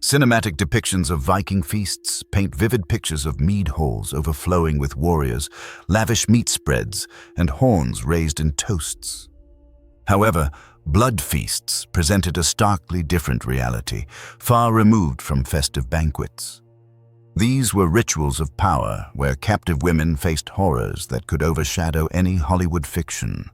Cinematic depictions of Viking feasts paint vivid pictures of mead halls overflowing with warriors, lavish meat spreads, and horns raised in toasts. However, blood feasts presented a starkly different reality, far removed from festive banquets. These were rituals of power where captive women faced horrors that could overshadow any Hollywood fiction.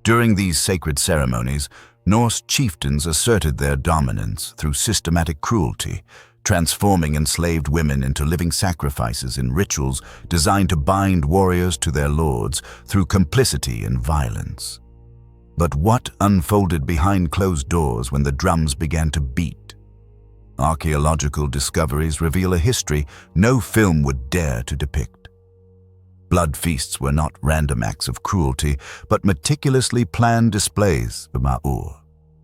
During these sacred ceremonies, Norse chieftains asserted their dominance through systematic cruelty, transforming enslaved women into living sacrifices in rituals designed to bind warriors to their lords through complicity and violence. But what unfolded behind closed doors when the drums began to beat? Archaeological discoveries reveal a history no film would dare to depict. Blood feasts were not random acts of cruelty, but meticulously planned displays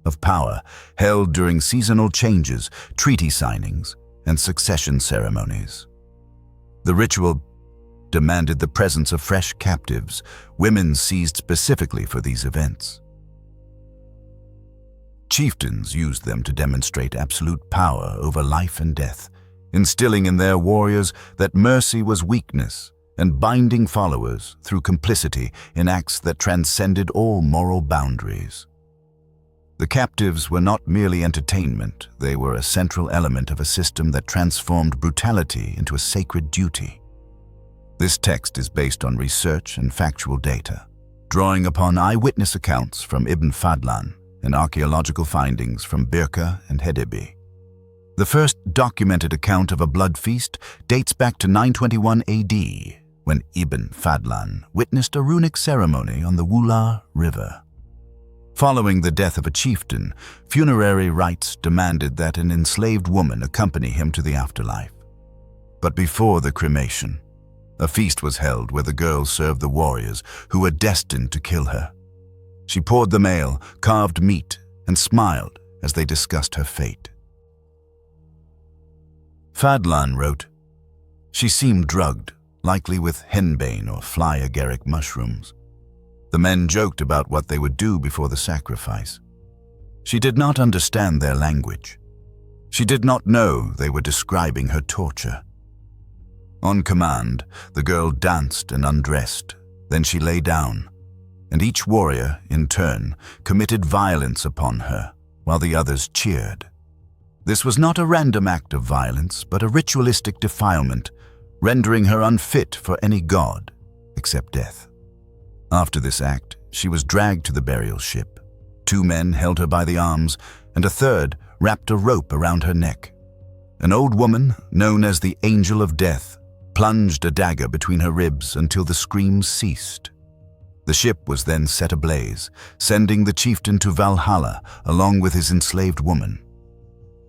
of power held during seasonal changes, treaty signings, and succession ceremonies. The ritual demanded the presence of fresh captives, women seized specifically for these events. Chieftains used them to demonstrate absolute power over life and death, instilling in their warriors that mercy was weakness and binding followers through complicity in acts that transcended all moral boundaries. The captives were not merely entertainment, they were a central element of a system that transformed brutality into a sacred duty. This text is based on research and factual data, drawing upon eyewitness accounts from Ibn Fadlan and archaeological findings from Birka and Hedeby. The first documented account of a blood feast dates back to 921 AD, when Ibn Fadlan witnessed a runic ceremony on the Wula River. Following the death of a chieftain, funerary rites demanded that an enslaved woman accompany him to the afterlife. But before the cremation, a feast was held where the girl served the warriors who were destined to kill her. She poured them ale, carved meat, and smiled as they discussed her fate. Fadlan wrote, "She seemed drugged, likely with henbane or fly agaric mushrooms. The men joked about what they would do before the sacrifice. She did not understand their language. She did not know they were describing her torture. On command, the girl danced and undressed. Then she lay down, and each warrior, in turn, committed violence upon her, while the others cheered. This was not a random act of violence, but a ritualistic defilement, rendering her unfit for any god except death. After this act, she was dragged to the burial ship. 2 men held her by the arms, and a third wrapped a rope around her neck. An old woman, known as the Angel of Death, plunged a dagger between her ribs until the screams ceased. The ship was then set ablaze, sending the chieftain to Valhalla along with his enslaved woman.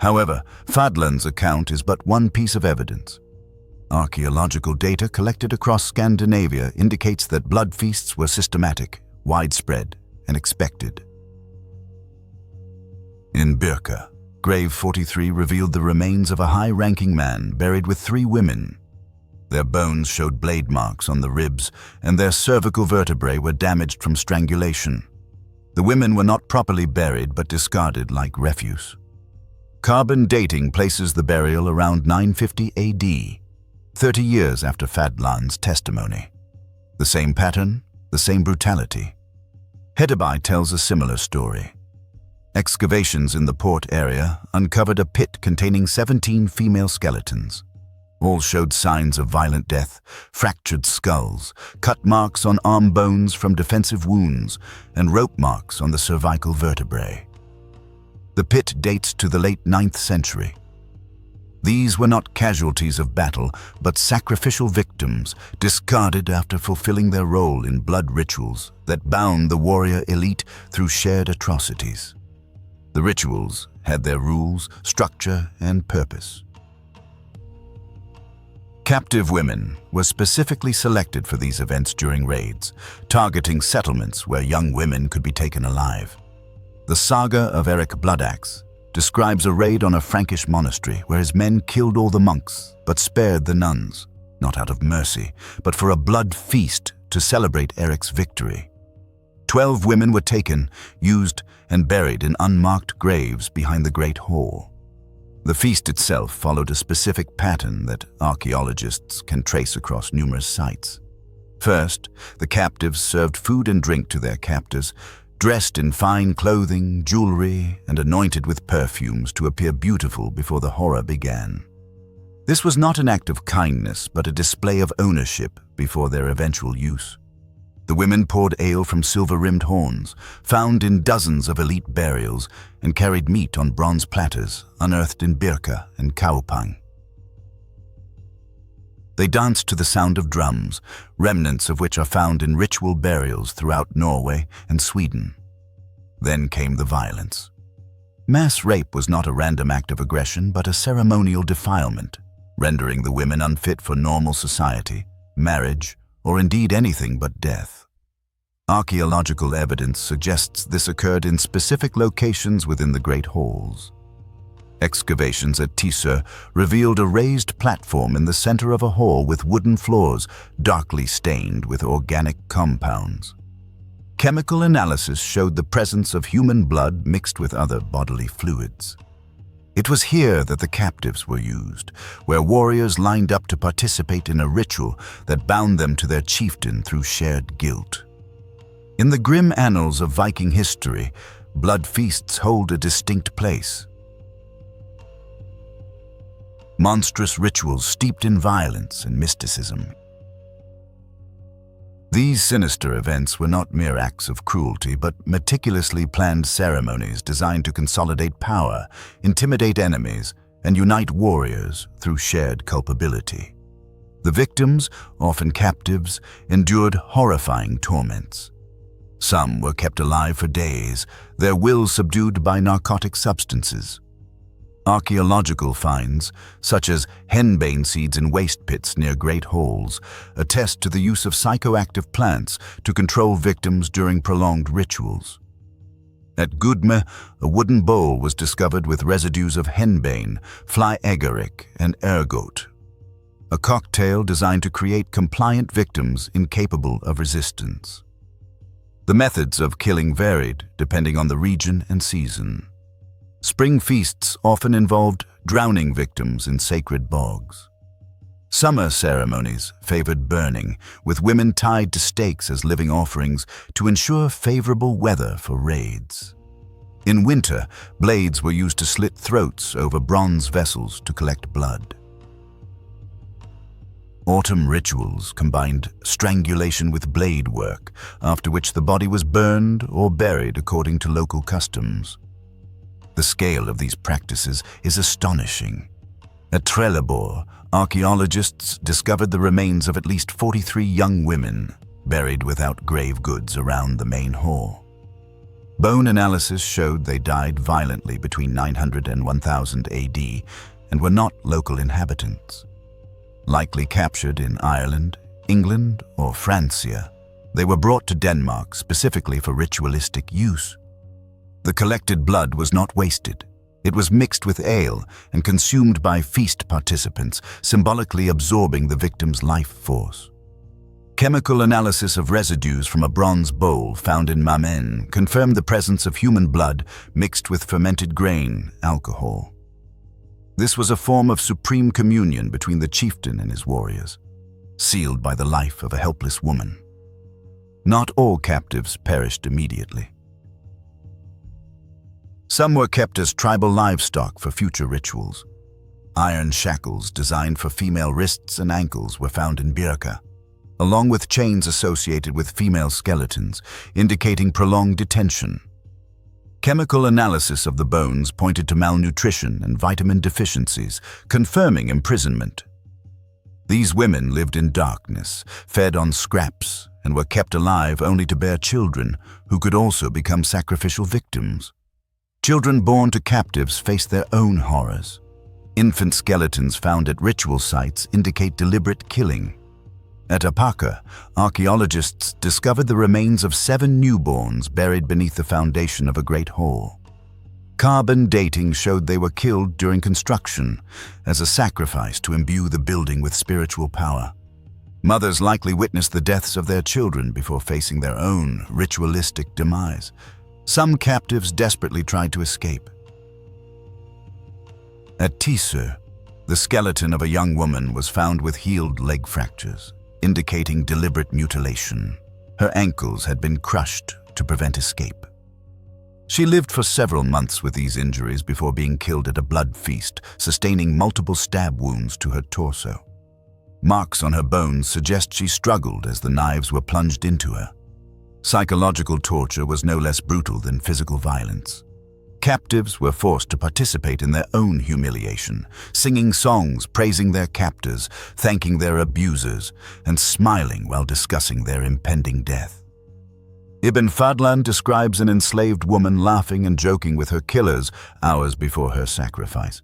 However, Fadlan's account is but one piece of evidence. Archaeological data collected across Scandinavia indicates that blood feasts were systematic, widespread, and expected. In Birka, grave 43 revealed the remains of a high-ranking man buried with 3 women. Their bones showed blade marks on the ribs, and their cervical vertebrae were damaged from strangulation. The women were not properly buried but discarded like refuse. Carbon dating places the burial around 950 AD, 30 years after Fadlan's testimony. The same pattern, the same brutality. Hedeby tells a similar story. Excavations in the port area uncovered a pit containing 17 female skeletons. All showed signs of violent death, fractured skulls, cut marks on arm bones from defensive wounds, and rope marks on the cervical vertebrae. The pit dates to the late 9th century. These were not casualties of battle, but sacrificial victims discarded after fulfilling their role in blood rituals that bound the warrior elite through shared atrocities. The rituals had their rules, structure, and purpose. Captive women were specifically selected for these events during raids, targeting settlements where young women could be taken alive. The Saga of Eric Bloodaxe describes a raid on a Frankish monastery where his men killed all the monks but spared the nuns, not out of mercy, but for a blood feast to celebrate Eric's victory. 12 women were taken, used, and buried in unmarked graves behind the Great Hall. The feast itself followed a specific pattern that archaeologists can trace across numerous sites. First, the captives served food and drink to their captors, dressed in fine clothing, jewelry, and anointed with perfumes to appear beautiful before the horror began. This was not an act of kindness, but a display of ownership before their eventual use. The women poured ale from silver-rimmed horns, found in dozens of elite burials, and carried meat on bronze platters, unearthed in Birka and Kaupang. They danced to the sound of drums, remnants of which are found in ritual burials throughout Norway and Sweden. Then came the violence. Mass rape was not a random act of aggression, but a ceremonial defilement, rendering the women unfit for normal society, marriage, or indeed anything but death. Archaeological evidence suggests this occurred in specific locations within the Great Halls. Excavations at Tissø revealed a raised platform in the center of a hall with wooden floors darkly stained with organic compounds. Chemical analysis showed the presence of human blood mixed with other bodily fluids. It was here that the captives were used, where warriors lined up to participate in a ritual that bound them to their chieftain through shared guilt. In the grim annals of Viking history, blood feasts hold a distinct place. Monstrous rituals steeped in violence and mysticism. These sinister events were not mere acts of cruelty, but meticulously planned ceremonies designed to consolidate power, intimidate enemies, and unite warriors through shared culpability. The victims, often captives, endured horrifying torments. Some were kept alive for days, their will subdued by narcotic substances. Archaeological finds, such as henbane seeds in waste pits near Great Halls, attest to the use of psychoactive plants to control victims during prolonged rituals. At Gudme, a wooden bowl was discovered with residues of henbane, fly agaric, and ergot, a cocktail designed to create compliant victims incapable of resistance. The methods of killing varied depending on the region and season. Spring feasts often involved drowning victims in sacred bogs. Summer ceremonies favored burning, with women tied to stakes as living offerings to ensure favorable weather for raids. In winter, blades were used to slit throats over bronze vessels to collect blood. Autumn rituals combined strangulation with blade work, after which the body was burned or buried according to local customs. The scale of these practices is astonishing. At Trelleborg, archaeologists discovered the remains of at least 43 young women buried without grave goods around the main hall. Bone analysis showed they died violently between 900 and 1000 AD and were not local inhabitants. Likely captured in Ireland, England, or Francia, they were brought to Denmark specifically for ritualistic use. The collected blood was not wasted. It was mixed with ale and consumed by feast participants, symbolically absorbing the victim's life force. Chemical analysis of residues from a bronze bowl found in Mammen confirmed the presence of human blood mixed with fermented grain, alcohol. This was a form of supreme communion between the chieftain and his warriors, sealed by the life of a helpless woman. Not all captives perished immediately. Some were kept as tribal livestock for future rituals. Iron shackles designed for female wrists and ankles were found in Birka, along with chains associated with female skeletons, indicating prolonged detention. Chemical analysis of the bones pointed to malnutrition and vitamin deficiencies, confirming imprisonment. These women lived in darkness, fed on scraps, and were kept alive only to bear children who could also become sacrificial victims. Children born to captives face their own horrors. Infant skeletons found at ritual sites indicate deliberate killing. At Apaka, archaeologists discovered the remains of 7 newborns buried beneath the foundation of a great hall. Carbon dating showed they were killed during construction, as a sacrifice to imbue the building with spiritual power. Mothers likely witnessed the deaths of their children before facing their own ritualistic demise. Some captives desperately tried to escape. At Tisø, the skeleton of a young woman was found with healed leg fractures, indicating deliberate mutilation. Her ankles had been crushed to prevent escape. She lived for several months with these injuries before being killed at a blood feast, sustaining multiple stab wounds to her torso. Marks on her bones suggest she struggled as the knives were plunged into her. Psychological torture was no less brutal than physical violence. Captives were forced to participate in their own humiliation, singing songs praising their captors, thanking their abusers, and smiling while discussing their impending death. Ibn Fadlan describes an enslaved woman laughing and joking with her killers hours before her sacrifice.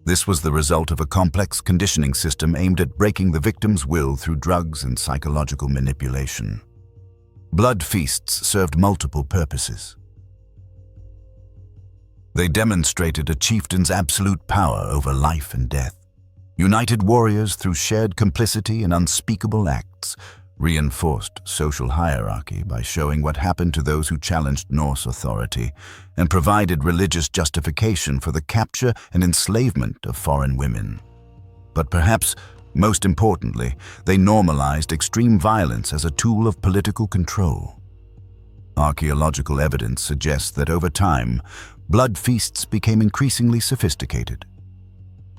This was the result of a complex conditioning system aimed at breaking the victim's will through drugs and psychological manipulation. Blood feasts served multiple purposes. They demonstrated a chieftain's absolute power over life and death, united warriors through shared complicity in unspeakable acts, reinforced social hierarchy by showing what happened to those who challenged Norse authority, and provided religious justification for the capture and enslavement of foreign women. But perhaps most importantly, they normalized extreme violence as a tool of political control. Archaeological evidence suggests that over time, blood feasts became increasingly sophisticated.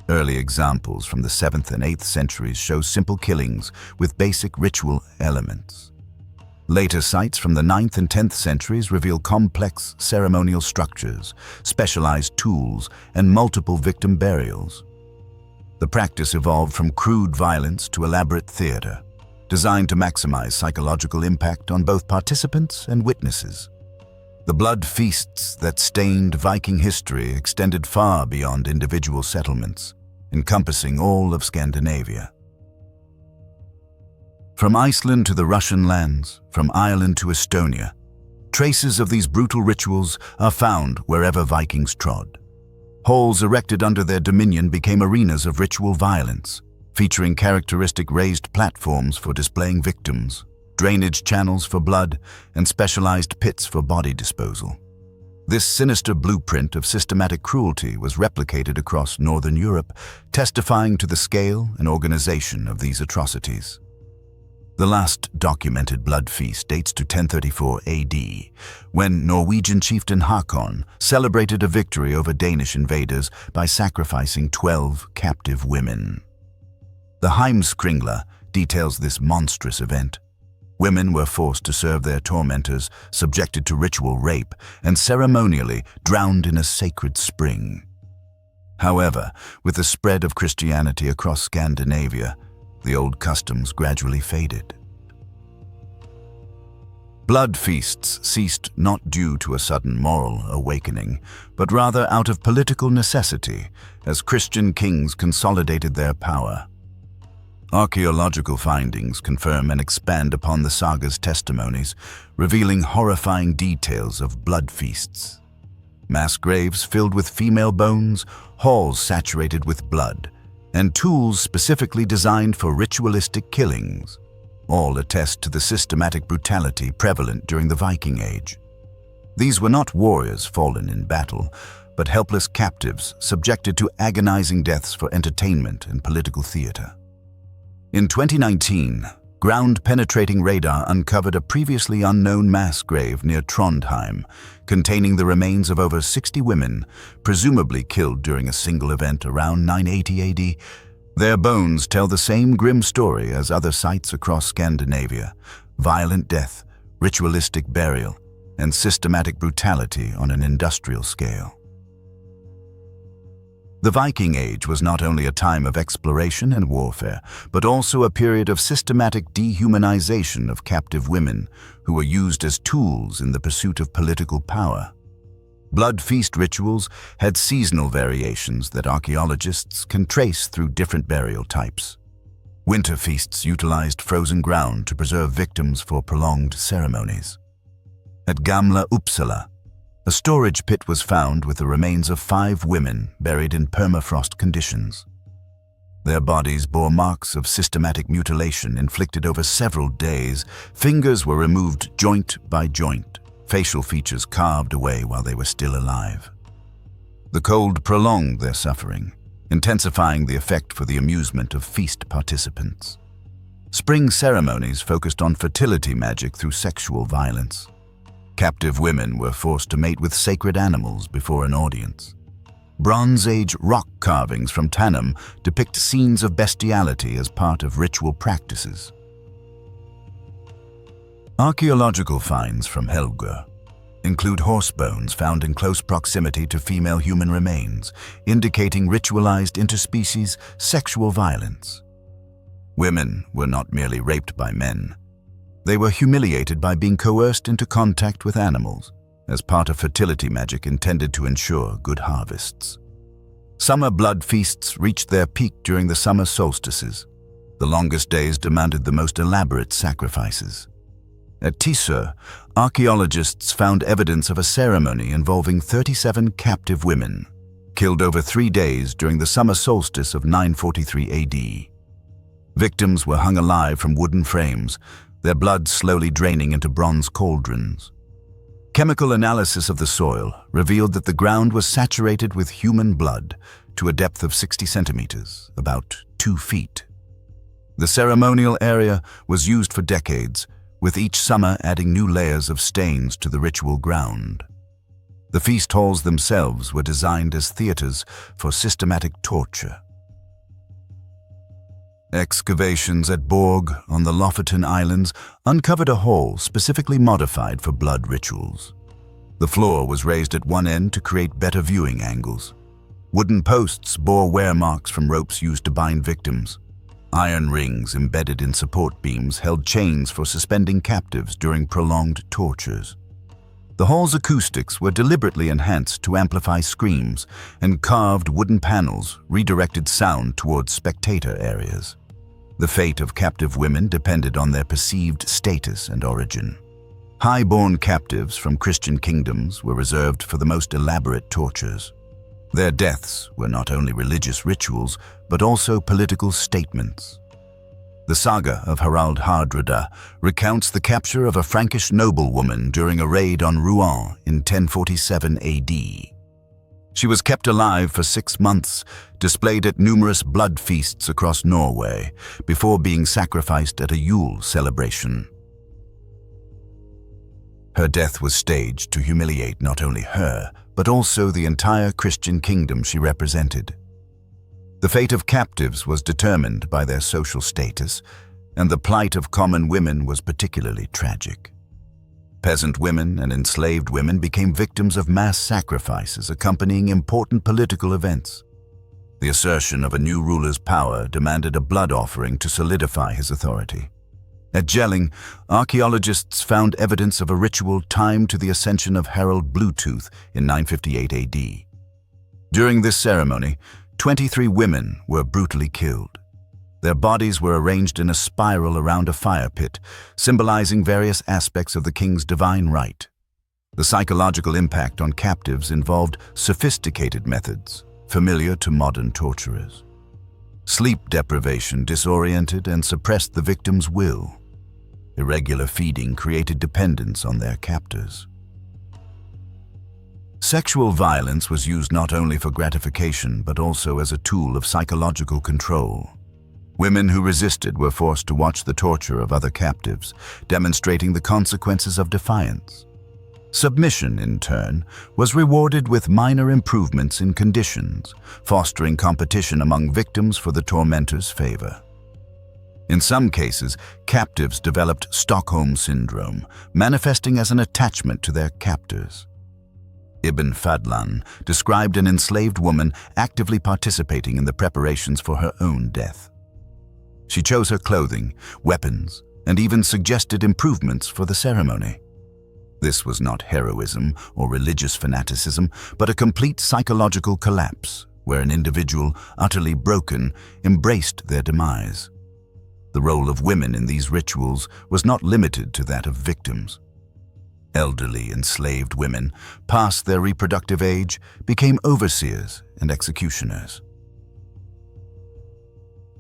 Early examples from the 7th and 8th centuries show simple killings with basic ritual elements. Later sites from the 9th and 10th centuries reveal complex ceremonial structures, specialized tools, and multiple victim burials. The practice evolved from crude violence to elaborate theater, designed to maximize psychological impact on both participants and witnesses. The blood feasts that stained Viking history extended far beyond individual settlements, encompassing all of Scandinavia. From Iceland to the Russian lands, from Ireland to Estonia, traces of these brutal rituals are found wherever Vikings trod. Halls erected under their dominion became arenas of ritual violence, featuring characteristic raised platforms for displaying victims, drainage channels for blood, and specialized pits for body disposal. This sinister blueprint of systematic cruelty was replicated across Northern Europe, testifying to the scale and organization of these atrocities. The last documented blood feast dates to 1034 AD, when Norwegian chieftain Hakon celebrated a victory over Danish invaders by sacrificing 12 captive women. The Heimskringla details this monstrous event. Women were forced to serve their tormentors, subjected to ritual rape, and ceremonially drowned in a sacred spring. However, with the spread of Christianity across Scandinavia, the old customs gradually faded. Blood feasts ceased not due to a sudden moral awakening, but rather out of political necessity as Christian kings consolidated their power. Archaeological findings confirm and expand upon the Saga's testimonies, revealing horrifying details of blood feasts. Mass graves filled with female bones, halls saturated with blood, and tools specifically designed for ritualistic killings, all attest to the systematic brutality prevalent during the Viking Age. These were not warriors fallen in battle, but helpless captives subjected to agonizing deaths for entertainment and political theater. In 2019, ground-penetrating radar uncovered a previously unknown mass grave near Trondheim, containing the remains of over 60 women, presumably killed during a single event around 980 AD. Their bones tell the same grim story as other sites across Scandinavia: violent death, ritualistic burial, and systematic brutality on an industrial scale. The Viking Age was not only a time of exploration and warfare, but also a period of systematic dehumanization of captive women who were used as tools in the pursuit of political power. Blood feast rituals had seasonal variations that archaeologists can trace through different burial types. Winter feasts utilized frozen ground to preserve victims for prolonged ceremonies. At Gamla Uppsala, a storage pit was found with the remains of 5 women buried in permafrost conditions. Their bodies bore marks of systematic mutilation inflicted over several days. Fingers were removed joint by joint, facial features carved away while they were still alive. The cold prolonged their suffering, intensifying the effect for the amusement of feast participants. Spring ceremonies focused on fertility magic through sexual violence. Captive women were forced to mate with sacred animals before an audience. Bronze Age rock carvings from Tanum depict scenes of bestiality as part of ritual practices. Archaeological finds from Helge include horse bones found in close proximity to female human remains, indicating ritualized interspecies sexual violence. Women were not merely raped by men. They were humiliated by being coerced into contact with animals, as part of fertility magic intended to ensure good harvests. Summer blood feasts reached their peak during the summer solstices. The longest days demanded the most elaborate sacrifices. At Tissot, archaeologists found evidence of a ceremony involving 37 captive women, killed over 3 days during the summer solstice of 943 AD. Victims were hung alive from wooden frames, their blood slowly draining into bronze cauldrons. Chemical analysis of the soil revealed that the ground was saturated with human blood to a depth of 60 centimeters, about 2 feet. The ceremonial area was used for decades, with each summer adding new layers of stains to the ritual ground. The feast halls themselves were designed as theaters for systematic torture. Excavations at Borg on the Lofoten Islands uncovered a hall specifically modified for blood rituals. The floor was raised at one end to create better viewing angles. Wooden posts bore wear marks from ropes used to bind victims. Iron rings embedded in support beams held chains for suspending captives during prolonged tortures. The hall's acoustics were deliberately enhanced to amplify screams, and carved wooden panels redirected sound towards spectator areas. The fate of captive women depended on their perceived status and origin. High-born captives from Christian kingdoms were reserved for the most elaborate tortures. Their deaths were not only religious rituals, but also political statements. The Saga of Harald Hardrada recounts the capture of a Frankish noblewoman during a raid on Rouen in 1047 AD. She was kept alive for 6 months, displayed at numerous blood feasts across Norway, before being sacrificed at a Yule celebration. Her death was staged to humiliate not only her, but also the entire Christian kingdom she represented. The fate of captives was determined by their social status, and the plight of common women was particularly tragic. Peasant women and enslaved women became victims of mass sacrifices accompanying important political events. The assertion of a new ruler's power demanded a blood offering to solidify his authority. At Jelling, archaeologists found evidence of a ritual timed to the ascension of Harald Bluetooth in 958 AD. During this ceremony, 23 women were brutally killed. Their bodies were arranged in a spiral around a fire pit, symbolizing various aspects of the king's divine right. The psychological impact on captives involved sophisticated methods, familiar to modern torturers. Sleep deprivation disoriented and suppressed the victim's will. Irregular feeding created dependence on their captors. Sexual violence was used not only for gratification, but also as a tool of psychological control. Women who resisted were forced to watch the torture of other captives, demonstrating the consequences of defiance. Submission, in turn, was rewarded with minor improvements in conditions, fostering competition among victims for the tormentor's favor. In some cases, captives developed Stockholm Syndrome, manifesting as an attachment to their captors. Ibn Fadlan described an enslaved woman actively participating in the preparations for her own death. She chose her clothing, weapons, and even suggested improvements for the ceremony. This was not heroism or religious fanaticism, but a complete psychological collapse, where an individual, utterly broken, embraced their demise. The role of women in these rituals was not limited to that of victims. Elderly enslaved women, past their reproductive age, became overseers and executioners.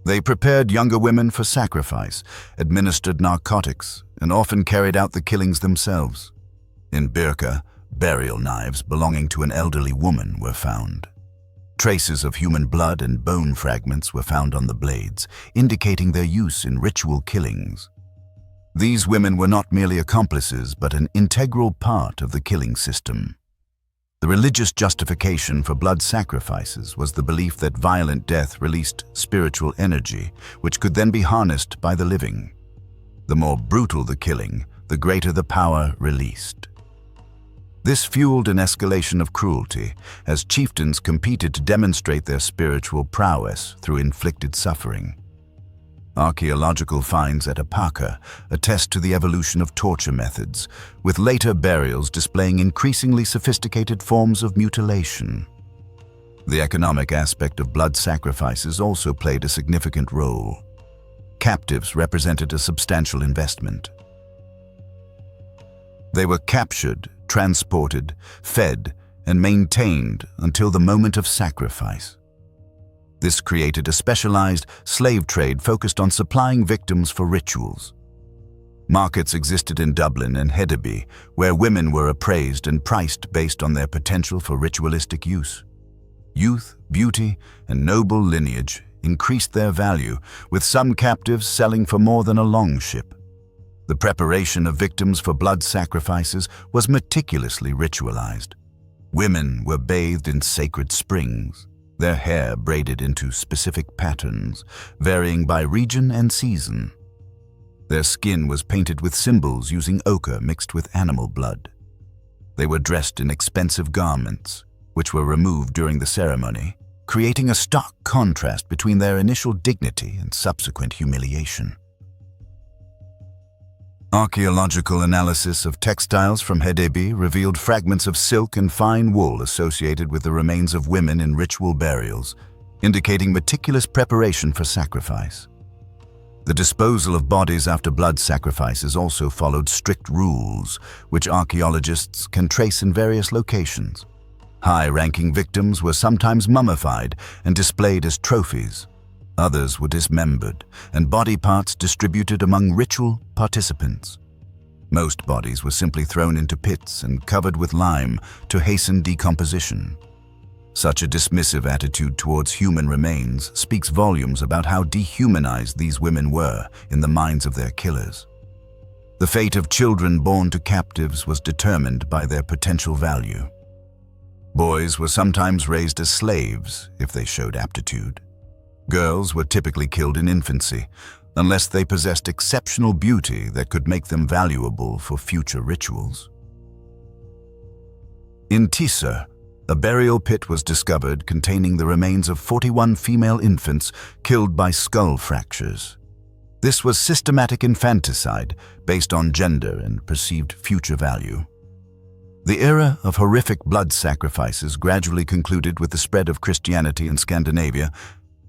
They prepared younger women for sacrifice, administered narcotics, and often carried out the killings themselves. In Birka, burial knives belonging to an elderly woman were found. Traces of human blood and bone fragments were found on the blades, indicating their use in ritual killings. These women were not merely accomplices, but an integral part of the killing system. The religious justification for blood sacrifices was the belief that violent death released spiritual energy, which could then be harnessed by the living. The more brutal the killing, the greater the power released. This fueled an escalation of cruelty, as chieftains competed to demonstrate their spiritual prowess through inflicted suffering. Archaeological finds at Apaka attest to the evolution of torture methods, with later burials displaying increasingly sophisticated forms of mutilation. The economic aspect of blood sacrifices also played a significant role. Captives represented a substantial investment. They were captured, transported, fed, and maintained until the moment of sacrifice. This created a specialized slave trade focused on supplying victims for rituals. Markets existed in Dublin and Hedeby, where women were appraised and priced based on their potential for ritualistic use. Youth, beauty, and noble lineage increased their value, with some captives selling for more than a longship. The preparation of victims for blood sacrifices was meticulously ritualized. Women were bathed in sacred springs, their hair braided into specific patterns, varying by region and season. Their skin was painted with symbols using ochre mixed with animal blood. They were dressed in expensive garments, which were removed during the ceremony, creating a stark contrast between their initial dignity and subsequent humiliation. Archaeological analysis of textiles from Hedeby revealed fragments of silk and fine wool associated with the remains of women in ritual burials, indicating meticulous preparation for sacrifice. The disposal of bodies after blood sacrifices also followed strict rules, which archaeologists can trace in various locations. High-ranking victims were sometimes mummified and displayed as trophies. Others were dismembered, and body parts distributed among ritual participants. Most bodies were simply thrown into pits and covered with lime to hasten decomposition. Such a dismissive attitude towards human remains speaks volumes about how dehumanized these women were in the minds of their killers. The fate of children born to captives was determined by their potential value. Boys were sometimes raised as slaves if they showed aptitude. Girls were typically killed in infancy, unless they possessed exceptional beauty that could make them valuable for future rituals. In Tisa, a burial pit was discovered containing the remains of 41 female infants killed by skull fractures. This was systematic infanticide based on gender and perceived future value. The era of horrific blood sacrifices gradually concluded with the spread of Christianity in Scandinavia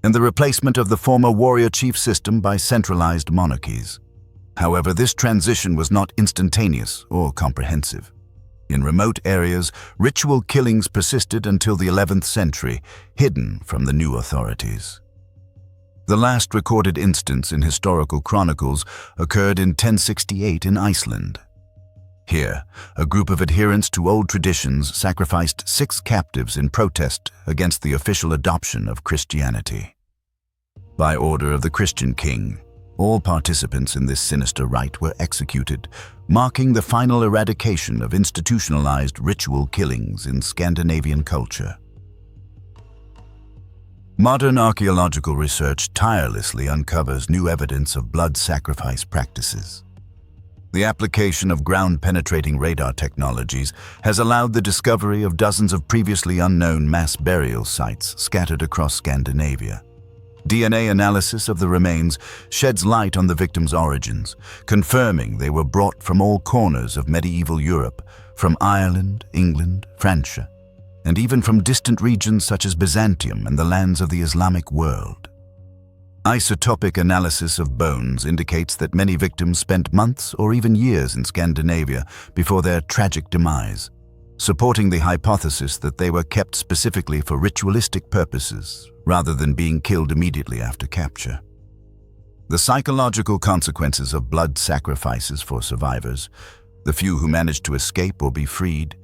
and the replacement of the former warrior chief system by centralized monarchies. However, this transition was not instantaneous or comprehensive. In remote areas, ritual killings persisted until the 11th century, hidden from the new authorities. The last recorded instance in historical chronicles occurred in 1068 in Iceland. Here, a group of adherents to old traditions sacrificed 6 captives in protest against the official adoption of Christianity. By order of the Christian king, all participants in this sinister rite were executed, marking the final eradication of institutionalized ritual killings in Scandinavian culture. Modern archaeological research tirelessly uncovers new evidence of blood sacrifice practices. The application of ground-penetrating radar technologies has allowed the discovery of dozens of previously unknown mass burial sites scattered across Scandinavia. DNA analysis of the remains sheds light on the victims' origins, confirming they were brought from all corners of medieval Europe, from Ireland, England, Francia, and even from distant regions such as Byzantium and the lands of the Islamic world. Isotopic analysis of bones indicates that many victims spent months or even years in Scandinavia before their tragic demise, supporting the hypothesis that they were kept specifically for ritualistic purposes rather than being killed immediately after capture. The psychological consequences of blood sacrifices for survivors, the few who managed to escape or be freed,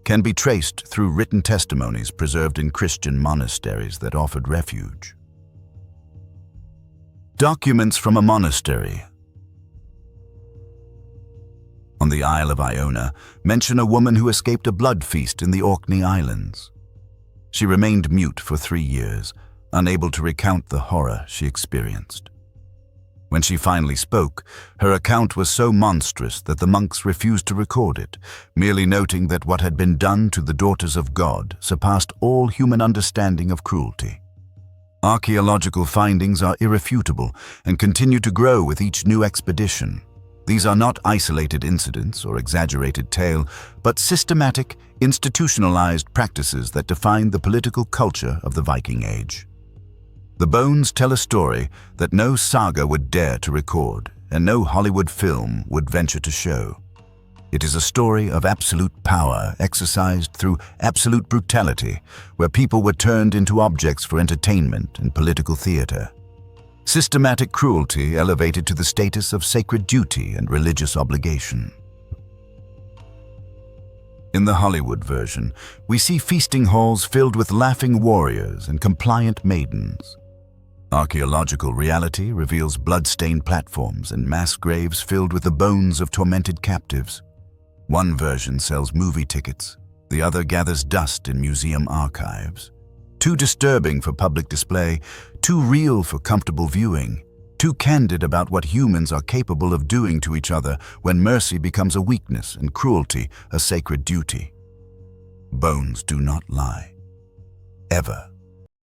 can be traced through written testimonies preserved in Christian monasteries that offered refuge. Documents from a monastery on the Isle of Iona mention a woman who escaped a blood feast in the Orkney Islands. She remained mute for 3 years, unable to recount the horror she experienced. When she finally spoke, her account was so monstrous that the monks refused to record it, merely noting that what had been done to the daughters of God surpassed all human understanding of cruelty. Archaeological findings are irrefutable and continue to grow with each new expedition. These are not isolated incidents or exaggerated tale, but systematic, institutionalized practices that define the political culture of the Viking Age. The bones tell a story that no saga would dare to record and no Hollywood film would venture to show. It is a story of absolute power exercised through absolute brutality, where people were turned into objects for entertainment and political theater. Systematic cruelty elevated to the status of sacred duty and religious obligation. In the Hollywood version, we see feasting halls filled with laughing warriors and compliant maidens. Archaeological reality reveals blood-stained platforms and mass graves filled with the bones of tormented captives. One version sells movie tickets, the other gathers dust in museum archives. Too disturbing for public display, too real for comfortable viewing, too candid about what humans are capable of doing to each other when mercy becomes a weakness and cruelty a sacred duty. Bones do not lie. Ever.